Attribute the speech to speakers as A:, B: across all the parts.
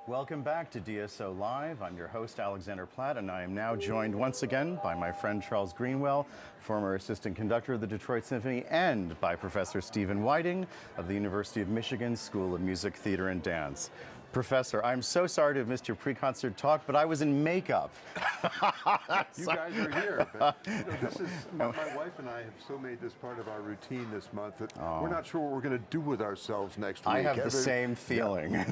A: Welcome back to DSO Live. I'm your host, Alexander Platt, and I am now joined once again by my friend Charles Greenwell, former assistant conductor of the Detroit Symphony, and by Professor Stephen Whiting of the University of Michigan School of Music, Theater, and Dance. Professor, I'm so sorry to have missed your pre-concert talk, but I was in makeup.
B: You guys are here. But, this is my wife and I have so made this part of our routine this month that we're not sure what we're going to do with ourselves next week.
A: I have the same feeling.
B: Yeah.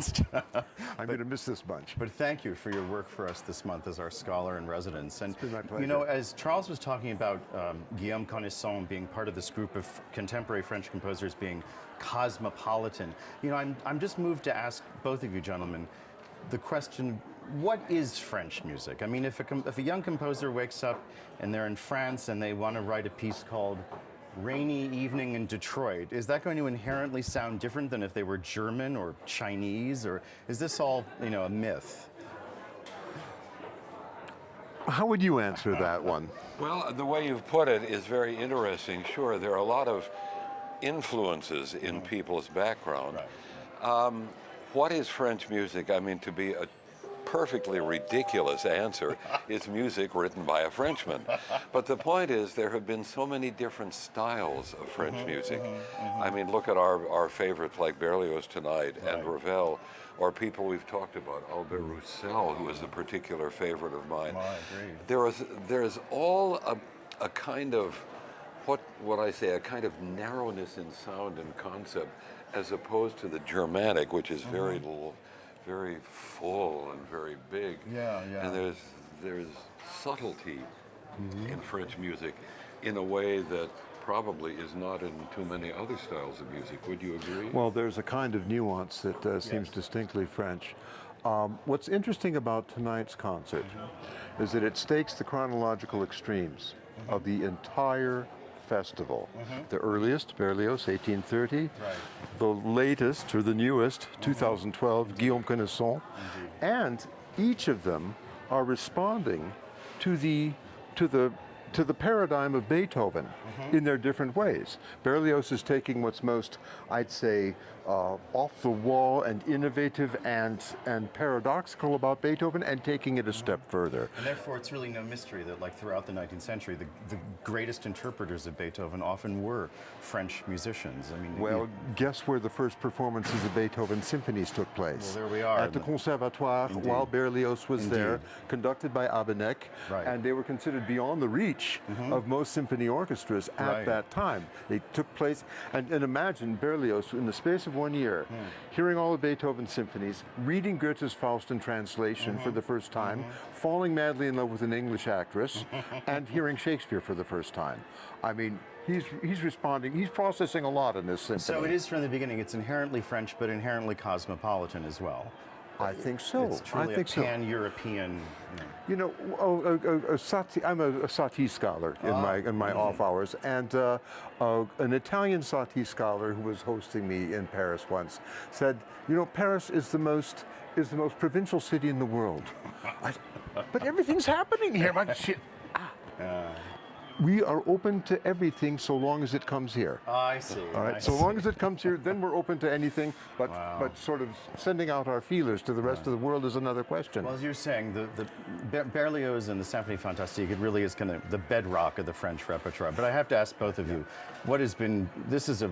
B: I'm going to miss this bunch.
A: But thank you for your work for us this month as our scholar in residence. And
B: it's been my pleasure.
A: You know, as Charles was talking about Guillaume Connaissant being part of this group of contemporary French composers being cosmopolitan, you know, I'm just moved to ask both of you gentlemen the question, what is French music? I mean, if a young composer wakes up and they're in France and they want to write a piece called Rainy Evening in Detroit, is that going to inherently sound different than if they were German or Chinese, or is this all, you know, a myth?
B: How would you answer that one?
C: Well, the way you've put it is very interesting. Sure, there are a lot of influences in people's background.
A: Right.
C: What is French music? I mean, to be a perfectly ridiculous answer, it's music written by a Frenchman. But the point is, there have been so many different styles of French music. I mean, look at our favorites like Berlioz tonight and Ravel, or people we've talked about, Albert Roussel, who is a particular favorite of mine. There is all a kind of, what I say, a kind of narrowness in sound and concept, as opposed to the Germanic, which is very full and very big. And there's subtlety in French music in a way that probably is not in too many other styles of music. Would you agree?
B: Well, there's a kind of nuance that seems distinctly French. What's interesting about tonight's concert is that it stakes the chronological extremes of the entire festival. The earliest, Berlioz, 1830. The latest, or the newest, 2012, Guillaume Connaissant. And each of them are responding to the paradigm of Beethoven in their different ways. Berlioz is taking what's most, I'd say, off the wall and innovative and paradoxical about Beethoven, and taking it a step further.
A: And therefore, it's really no mystery that, like, throughout the 19th century, the greatest interpreters of Beethoven often were French musicians. I mean,
B: well, guess where the first performances of Beethoven symphonies took place?
A: Well, there we are.
B: At the Conservatoire, while Berlioz was there, conducted by Abenek, and they were considered beyond the reach of most symphony orchestras at that time. They took place, and imagine Berlioz in the space of 1 year, hearing all of Beethoven's symphonies, reading Goethe's Faust in translation for the first time, falling madly in love with an English actress, and hearing Shakespeare for the first time. I mean, he's responding, he's processing a lot in this symphony.
A: So it is from the beginning, it's inherently French, but inherently cosmopolitan as well.
B: I think so.
A: It's truly a pan-European.
B: You know, I'm a Satie scholar in my off hours, and an Italian Satie scholar who was hosting me in Paris once said, you know, Paris is the most provincial city in the world. But everything's happening here. We are open to everything so long as it comes here.
A: I see.
B: All right. So long as it comes here, then we're open to anything. But sort of sending out our feelers to the rest of the world is another question.
A: Well, as you're saying, the Berlioz and the Symphonie Fantastique, it really is kind of the bedrock of the French repertoire. But I have to ask both of you, what has been? This is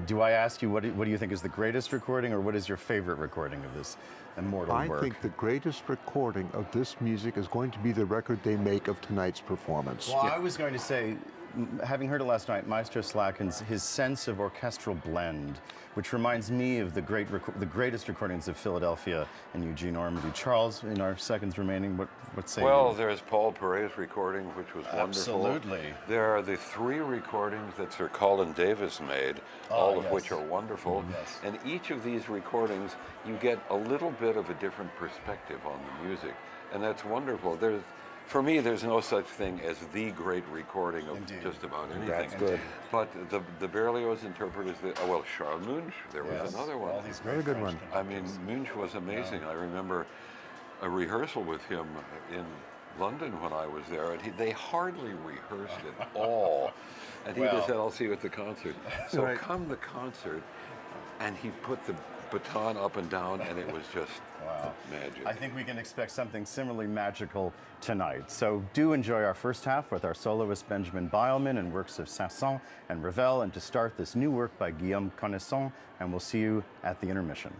A: do I ask you what do you think is the greatest recording, or what is your favorite recording of this immortal work?
B: I think the greatest recording of this music is going to be the record they make of tonight's performance.
A: Well, I was going to say, having heard it last night, Maestro Slatkin's, his sense of orchestral blend, which reminds me of the greatest recordings of Philadelphia and Eugene Ormandy. Charles, in our seconds remaining, what say you?
C: Well, there's Paul Paret's recording, which was wonderful.
A: Absolutely.
C: There are the 3 recordings that Sir Colin Davis made, all of which are wonderful. And each of these recordings, you get a little bit of a different perspective on the music, and that's wonderful. For me, there's no such thing as the great recording of just about anything.
B: That's good.
C: But the Berlioz interpreters, Charles Munch, there was another one.
A: All these
B: Very good one.
C: I mean, Munch was amazing. I remember a rehearsal with him in London when I was there, and they hardly rehearsed at all. And he just said, I'll see you at the concert. So come the concert, and he put the baton up and down, and it was just
A: Wow.
C: magic.
A: I think we can expect something similarly magical tonight. So do enjoy our first half with our soloist Benjamin Beilman and works of Saint-Saëns and Ravel, and to start this new work by Guillaume Connaissant, and we'll see you at the intermission.